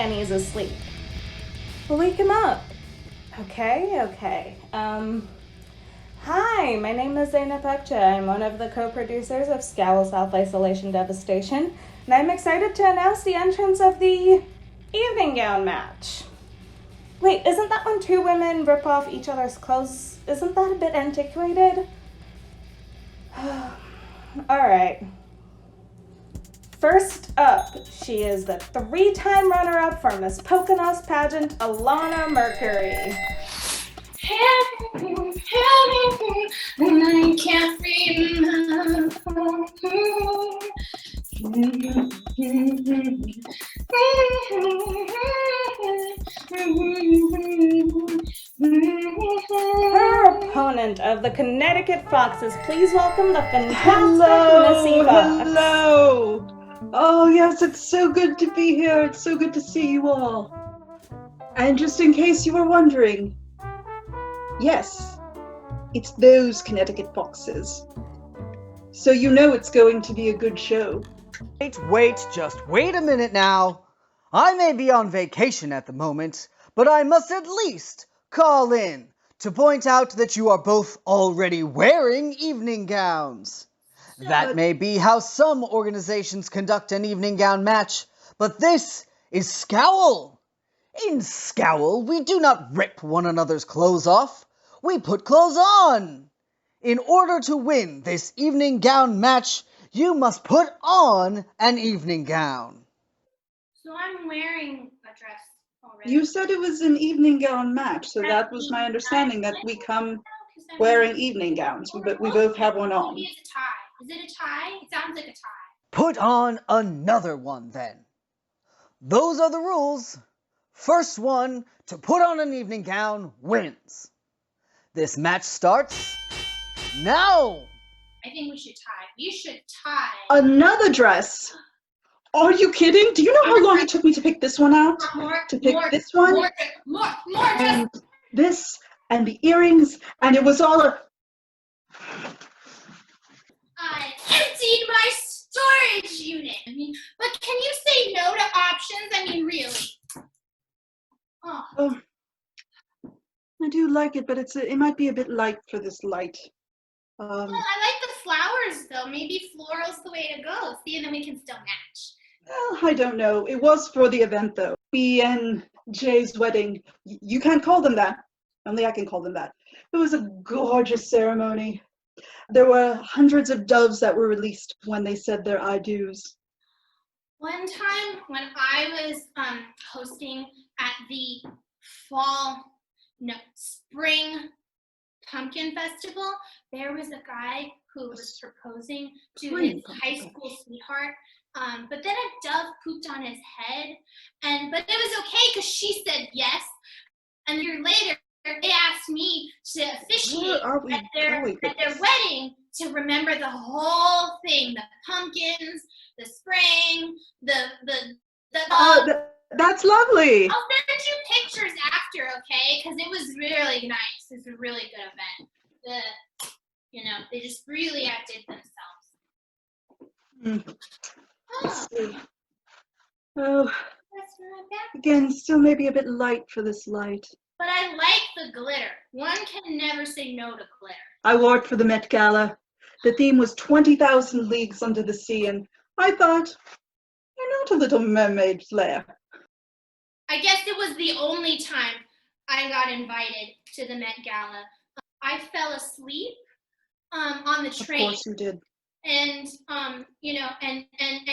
Annie's asleep. We'll wake him up. Okay. Hi, my name is Zainab Akça. I'm one of the co-producers of SCOWL Self-Isolation Devastation, and I'm excited to announce the entrance of the evening gown match. Wait, isn't that when two women rip off each other's clothes? Isn't that a bit antiquated? Alright. First up, she is the 3-time runner-up for Miss Poconos pageant, Alanna Mercury. And I can't remember. Her opponent of the Connecticut Foxes, please welcome the Fantastic Missy Fox. Hello! Oh yes, it's so good to be here. It's so good to see you all. And just in case you were wondering, yes, it's those Connecticut Foxes. So you know it's going to be a good show. Just wait a minute now. I may be on vacation at the moment, but I must at least call in to point out that you are both already wearing evening gowns. That may be how some organizations conduct an evening gown match, but this is SCOWL. In SCOWL, we do not rip one another's clothes off. We put clothes on. In order to win this evening gown match, you must put on an evening gown. So I'm wearing a dress already. You said it was an evening gown match, so that was my understanding, that we come wearing evening gowns, but we both have one on. Maybe it's a tie. Is it a tie? It sounds like a tie. Put on another one then. Those are the rules. First one to put on an evening gown wins. This match starts now. I think we should tie. You should tie. Another dress? Are you kidding? Do you know how long it took me to pick this one out? This one? More And this, and the earrings, and it was all a... I emptied my storage unit. But can you say no to options? Really. Oh, I do like it, but it might be a bit light for this light. Well, I like the flowers, though. Maybe floral's the way to go. See, and then we can still match. Well, I don't know. It was for the event, though. B and Jay's wedding. You can't call them that. Only I can call them that. It was a gorgeous ceremony. There were hundreds of doves that were released when they said their I do's. One time when I was hosting at the spring pumpkin festival, there was a guy who was proposing to his high school sweetheart, but then a dove pooped on his head, but it was okay because she said yes, and a year later they asked me to officiate at their wedding to remember the whole thing, the pumpkins, the spring, that's lovely. I'll send you pictures after, okay? Because it was really nice. It was a really good event. They just really outdid themselves. Let's see. Oh, again, still maybe a bit light for this light. But I like the glitter. One can never say no to glitter. I wore it for the Met Gala. The theme was 20,000 Leagues Under the Sea, and I thought, you're not a little mermaid flair. I guess it was the only time I got invited to the Met Gala. I fell asleep on the train. Of course you did. And and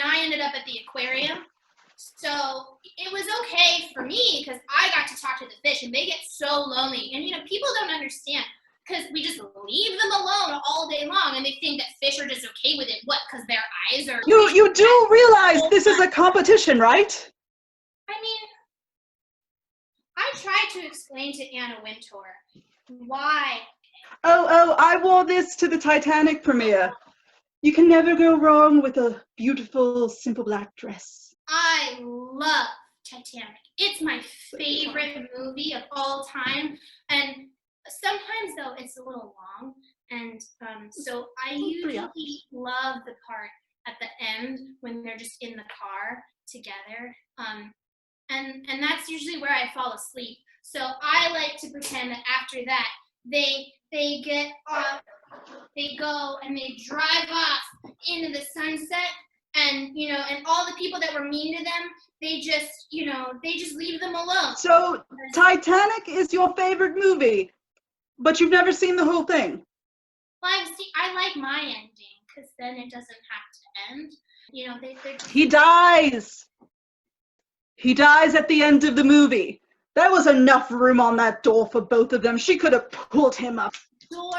I ended up at the aquarium. So it was okay for me because I got to talk to the fish, and they get so lonely. And people don't understand because we just leave them alone all day long, and they think that fish are just okay with it. What? Because their eyes are. You do realize this is a competition, right? I tried to explain to Anna Wintour why. Oh, I wore this to the Titanic premiere. You can never go wrong with a beautiful, simple black dress. I love Titanic. It's my favorite movie of all time. And sometimes, though, it's a little long. And so I usually love the part at the end when they're just in the car together. and that's usually where I fall asleep. So I like to pretend that after that they get off, they go and they drive off into the sunset, and and all the people that were mean to them, they just leave them alone. So Titanic is your favorite movie, but you've never seen the whole thing. Well, I like my ending because then it doesn't have to end. He dies. He dies at the end of the movie. There was enough room on that door for both of them. She could have pulled him up. Door?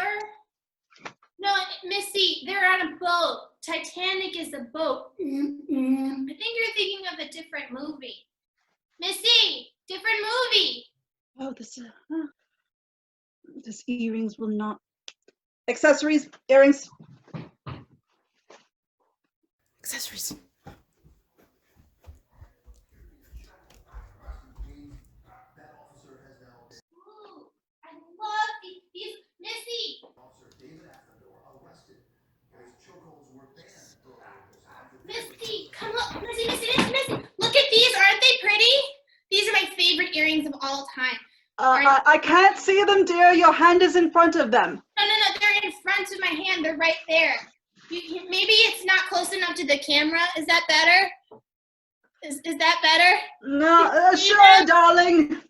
No, Missy, they're on a boat. Titanic is a boat. I think you're thinking of a different movie. Missy, different movie. Oh, this earrings will not. Accessories, earrings. Accessories. Ooh, I love these. Missy! Missy, come look. Missy. Look at these. Aren't they pretty? These are my favorite earrings of all time. I can't see them, dear. Your hand is in front of them. No. They're in front of my hand. They're right there. Maybe it's not close enough to the camera. Is that better? Is that better? No, sure, darling.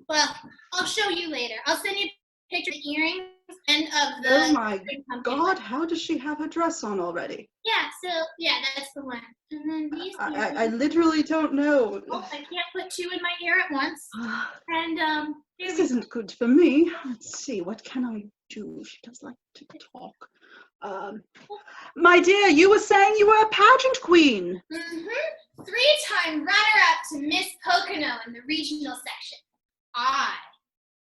Well, I'll show you later. I'll send you a picture of the earrings and of the. Oh my pumpkin. God! How does she have a dress on already? Yeah, that's the one. And then these. I literally don't know. Oh, I can't put two in my ear at once. And This isn't good for me. Let's see. What can I do? She does like to talk. My dear, you were saying you were a pageant queen. 3-time runner-up to Miss Poconos in the regional section. I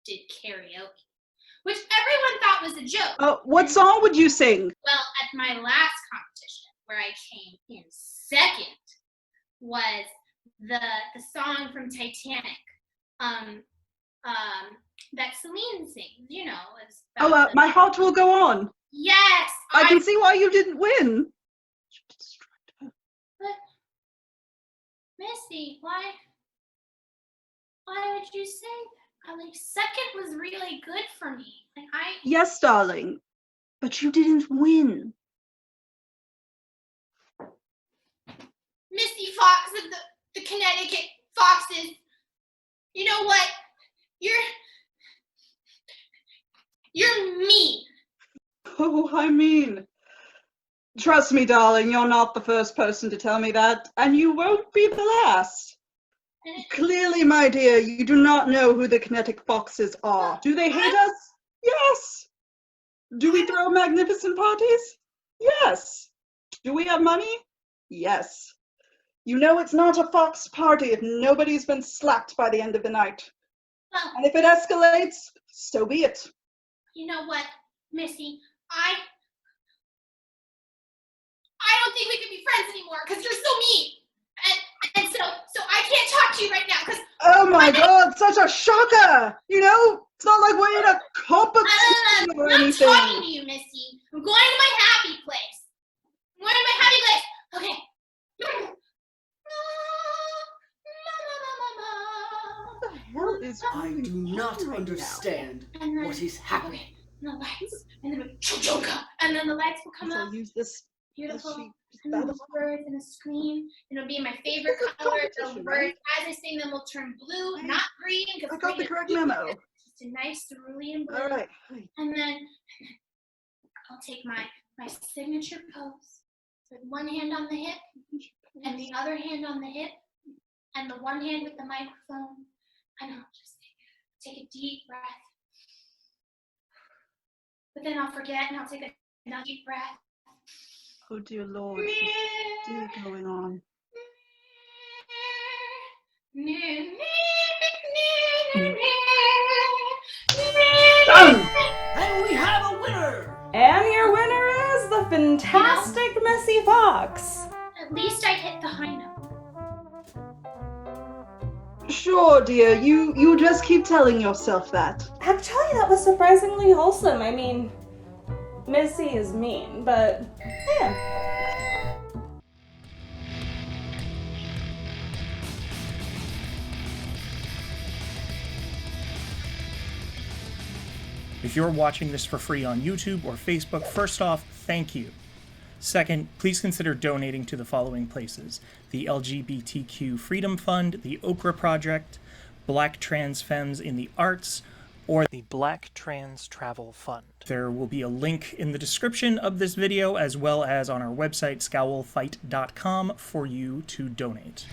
did karaoke, which everyone thought was a joke. What song would you sing? Well, at my last competition, where I came in second, was the song from Titanic, that Celine sings. My Heart Will Go On. Yes, I can see why you didn't win. But Missy, why would you say that? Second was really good for me. Yes, darling, but you didn't win. Missy Fox of the Connecticut Foxes. You know what? You're mean. Oh, I mean, trust me, darling, you're not the first person to tell me that, and you won't be the last. Clearly, my dear, you do not know who the Connecticut Foxes are. Do they hate us? Yes. Do we throw magnificent parties? Yes. Do we have money? Yes. You know it's not a fox party if nobody's been slapped by the end of the night. Well, And if it escalates, so be it. You know what, Missy? I don't think we can be friends anymore because you're so mean. And so I can't talk to you right now because. Oh my God, such a shocker! It's not like we're in a competition or anything. I'm not talking to you, Missy. I'm going to my happy place. Okay. What the hell is I do not understand what is happening. And the lights, and then chunka, and then the lights will come up. I'll use this. Beautiful. sheet. And then the birds and a scream. It'll be my favorite This is a color. The competition, birds, right? as I sing them, will turn blue, Hey, not green. I got the correct memo. Just a nice cerulean blue. All right. And then I'll take my signature pose with one hand on the hip and the other hand on the hip and the one hand with the microphone. And I'll just take a deep breath. But then I'll forget and I'll take another deep breath. Oh dear Lord, what's still going on? Done! And we have a winner! And your winner is the Fantastic Missy Fox. At least I hit the high note. Sure, dear. You just keep telling yourself that. Actually, that was surprisingly wholesome. I mean, Missy is mean, but yeah. If you're watching this for free on YouTube or Facebook, first off, thank you. Second, please consider donating to the following places: the LGBTQ Freedom Fund, the Okra Project, Black Trans Femmes in the Arts, or the Black Trans Travel Fund. There will be a link in the description of this video as well as on our website, scowlfight.com, for you to donate.